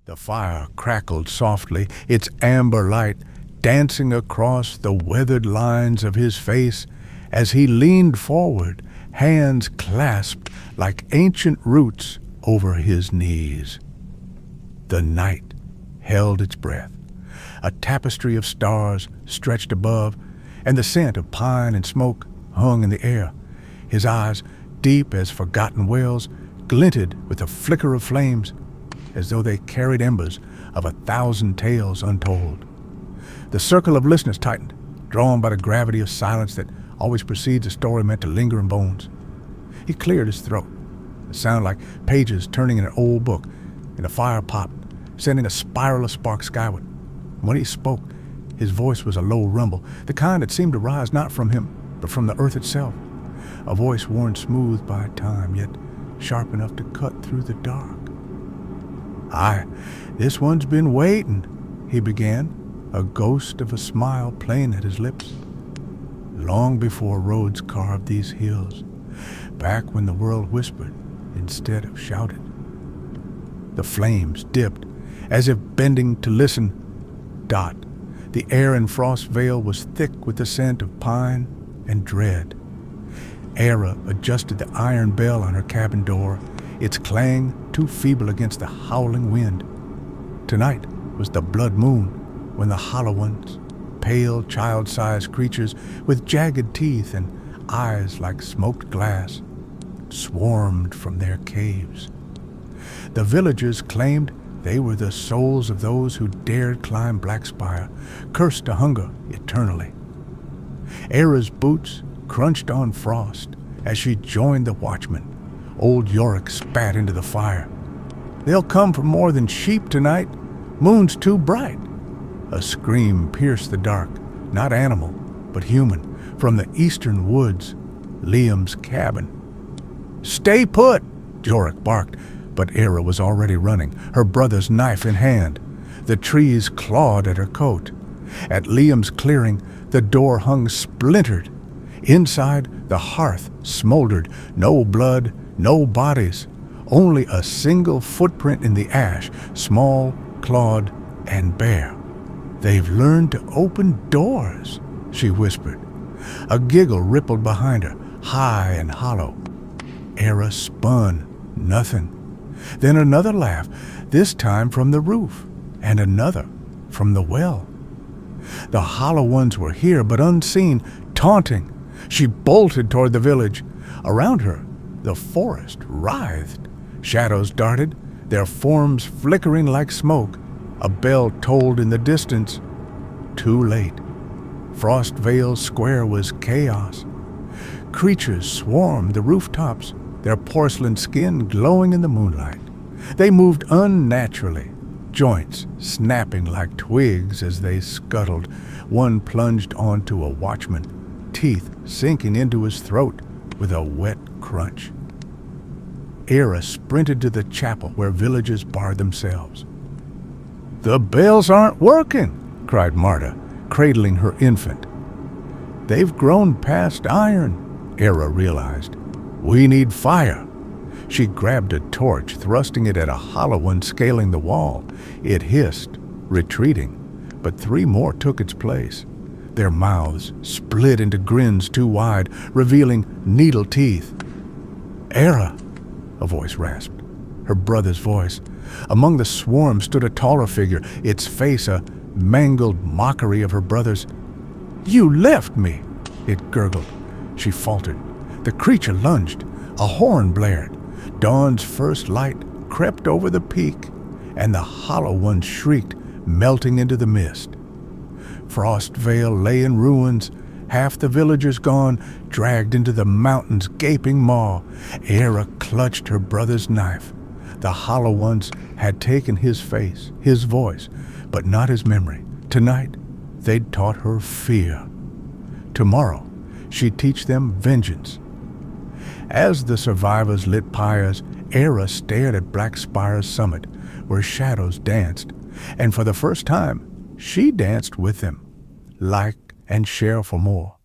The fire crackled softly, its amber light dancing across the weathered lines of his face as he leaned forward, hands clasped like ancient roots over his knees. The night held its breath. A tapestry of stars stretched above, and the scent of pine and smoke hung in the air. His eyes, deep as forgotten wells, glinted with a flicker of flames, as though they carried embers of 1,000 tales untold. The circle of listeners tightened, drawn by the gravity of silence that always precedes a story meant to linger in bones. He cleared his throat. It sounded like pages turning in an old book, and the fire popped, sending a spiral of sparks skyward. When he spoke, his voice was a low rumble, the kind that seemed to rise not from him, but from the earth itself. A voice worn smooth by time, yet sharp enough to cut through the dark. "Aye, this one's been waiting," he began, a ghost of a smile playing at his lips. "Long before roads carved these hills, back when the world whispered instead of shouted." The flames dipped, as if bending to listen. Dot, the air in Frostvale was thick with the scent of pine and dread. Era adjusted the iron bell on her cabin door, its clang too feeble against the howling wind. Tonight was the blood moon, when the hollow ones, pale child-sized creatures with jagged teeth and eyes like smoked glass, swarmed from their caves. The villagers claimed they were the souls of those who dared climb Blackspire, cursed to hunger eternally. Era's boots crunched on frost as she joined the watchmen. Old Yorick spat into the fire. "They'll come for more than sheep tonight. Moon's too bright." A scream pierced the dark, not animal, but human, from the eastern woods, Liam's cabin. "Stay put," Yorick barked, but Era was already running, her brother's knife in hand. The trees clawed at her coat. At Liam's clearing, the door hung splintered. Inside, the hearth smoldered. No blood, no bodies, only a single footprint in the ash, small, clawed, and bare. "They've learned to open doors," she whispered. A giggle rippled behind her, high and hollow. Era spun. Nothing. Then another laugh, this time from the roof, and another from the well. The hollow ones were here, but unseen, taunting. She bolted toward the village. Around her, the forest writhed. Shadows darted, their forms flickering like smoke. A bell tolled in the distance. Too late. Frostvale Square was chaos. Creatures swarmed the rooftops, their porcelain skin glowing in the moonlight. They moved unnaturally, joints snapping like twigs as they scuttled. One plunged onto a watchman, teeth sinking into his throat with a wet crunch. Era sprinted to the chapel where villagers barred themselves. "The bells aren't working," cried Marta, cradling her infant. "They've grown past iron," Era realized. "We need fire." She grabbed a torch, thrusting it at a hollow one scaling the wall. It hissed, retreating, but 3 more took its place. Their mouths split into grins too wide, revealing needle teeth. "Era," a voice rasped, her brother's voice. Among the swarm stood a taller figure, its face a mangled mockery of her brother's. "You left me," it gurgled. She faltered. The creature lunged. A horn blared. Dawn's first light crept over the peak, and the hollow one shrieked, melting into the mist. Frostvale lay in ruins, half the villagers gone, dragged into the mountain's gaping maw. Era clutched her brother's knife. The hollow ones had taken his face, his voice, but not his memory. Tonight, they'd taught her fear. Tomorrow, she'd teach them vengeance. As the survivors lit pyres, Era stared at Blackspire's summit, where shadows danced, and for the first time, she danced with them. Like and share for more.